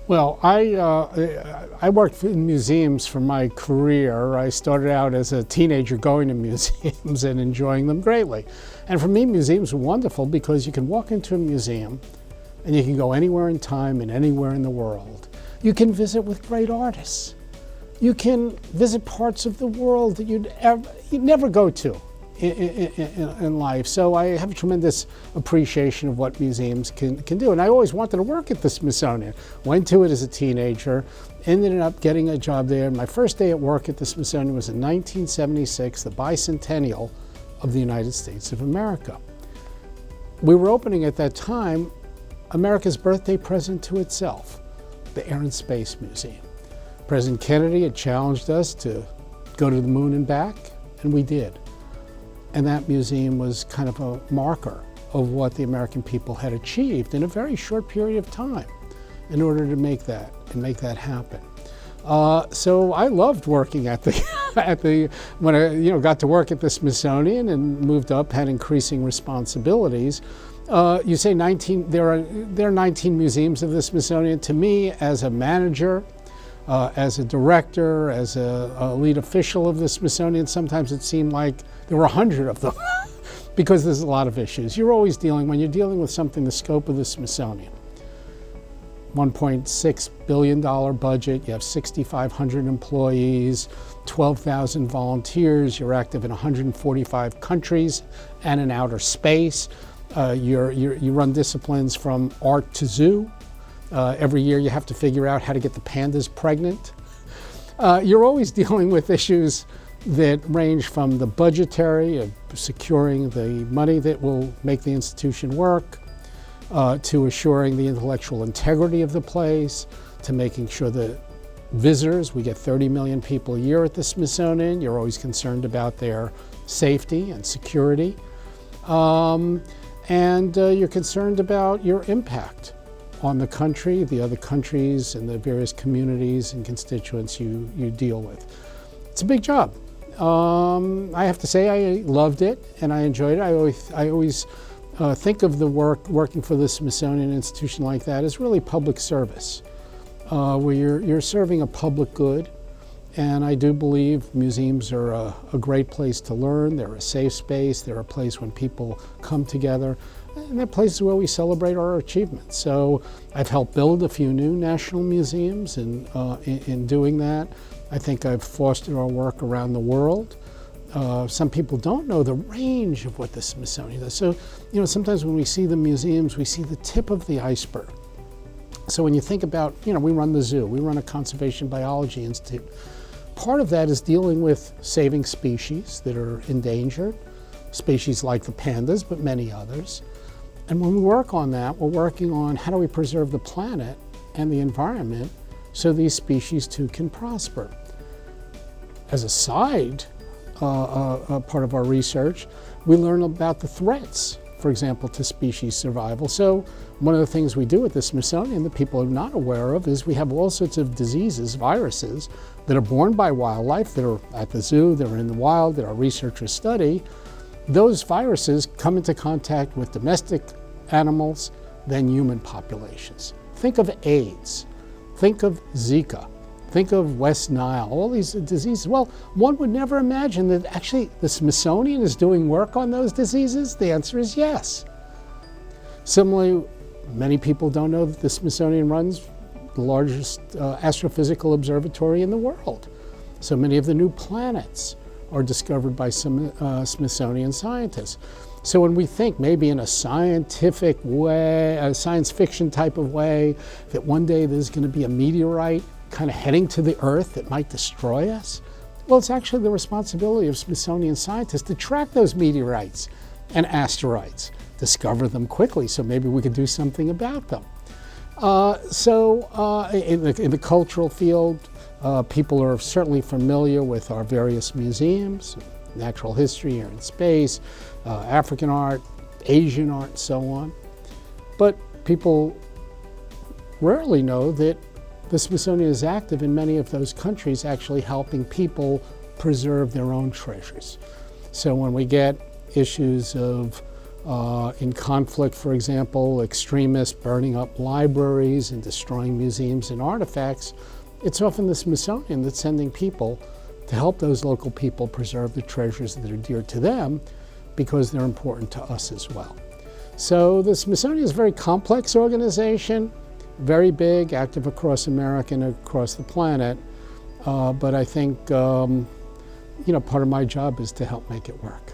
Well, I worked in museums for my career. I started out as a teenager going to museums and enjoying them greatly. And for me, museums were wonderful because you can walk into a museum and you can go anywhere in time and anywhere in the world. You can visit with great artists. You can visit parts of the world that you'd never go to in life. So I have a tremendous appreciation of what museums can do. And I always wanted to work at the Smithsonian. Went to it as a teenager, ended up getting a job there. My first day at work at the Smithsonian was in 1976, the bicentennial of the United States of America. We were opening at that time America's birthday present to itself, the Air and Space Museum. President Kennedy had challenged us to go to the moon and back, and we did. And that museum was kind of a marker of what the American people had achieved in a very short period of time in order to make that happen. So I loved working at when I got to work at the Smithsonian and moved up, had increasing responsibilities. You say 19, there are 19 museums of the Smithsonian. To me, as a manager, as a director, as a lead official of the Smithsonian, sometimes it seemed like there were 100 of them because there's a lot of issues. When you're dealing with something the scope of the Smithsonian, $1.6 billion budget, you have 6,500 employees, 12,000 volunteers, you're active in 145 countries and in outer space. You run disciplines from art to zoo. Every year you have to figure out how to get the pandas pregnant. You're always dealing with issues that range from the budgetary, of securing the money that will make the institution work, to assuring the intellectual integrity of the place, to making sure that visitors, we get 30 million people a year at the Smithsonian, you're always concerned about their safety and security. And you're concerned about your impact on the country, the other countries, and the various communities and constituents you deal with. It's a big job. I have to say I loved it and I enjoyed it. I always think of the working for the Smithsonian Institution like that as really public service, where you're serving a public good. And I do believe museums are a great place to learn. They're a safe space. They're a place when people come together. And they're places where we celebrate our achievements. So I've helped build a few new national museums, and in doing that, I think I've fostered our work around the world. Some people don't know the range of what the Smithsonian does. So, sometimes when we see the museums, we see the tip of the iceberg. So when you think about, we run the zoo, we run a conservation biology institute. Part of that is dealing with saving species that are endangered, species like the pandas, but many others. And when we work on that, we're working on how do we preserve the planet and the environment so these species too can prosper. As a side part of our research, we learn about the threats, for example, to species survival. So one of the things we do at the Smithsonian that people are not aware of is we have all sorts of diseases, viruses, that are borne by wildlife, that are at the zoo, that are in the wild, that our researchers study. Those viruses come into contact with domestic animals, then human populations. Think of AIDS, think of Zika, think of West Nile, all these diseases. Well, one would never imagine that actually the Smithsonian is doing work on those diseases. The answer is yes. Similarly, many people don't know that the Smithsonian runs the largest astrophysical observatory in the world. So many of the new planets are discovered by some Smithsonian scientists. So when we think maybe in a scientific way, a science fiction type of way, that one day there's going to be a meteorite kind of heading to the Earth that might destroy us, well, it's actually the responsibility of Smithsonian scientists to track those meteorites and asteroids, discover them quickly so maybe we could do something about them. In the cultural field, people are certainly familiar with our various museums, natural history, air and space, African art, Asian art, and so on. But people rarely know that the Smithsonian is active in many of those countries, actually helping people preserve their own treasures. So when we get issues of in conflict, for example, extremists burning up libraries and destroying museums and artifacts, it's often the Smithsonian that's sending people to help those local people preserve the treasures that are dear to them because they're important to us as well. So the Smithsonian is a very complex organization, very big, active across America and across the planet. But I think, part of my job is to help make it work.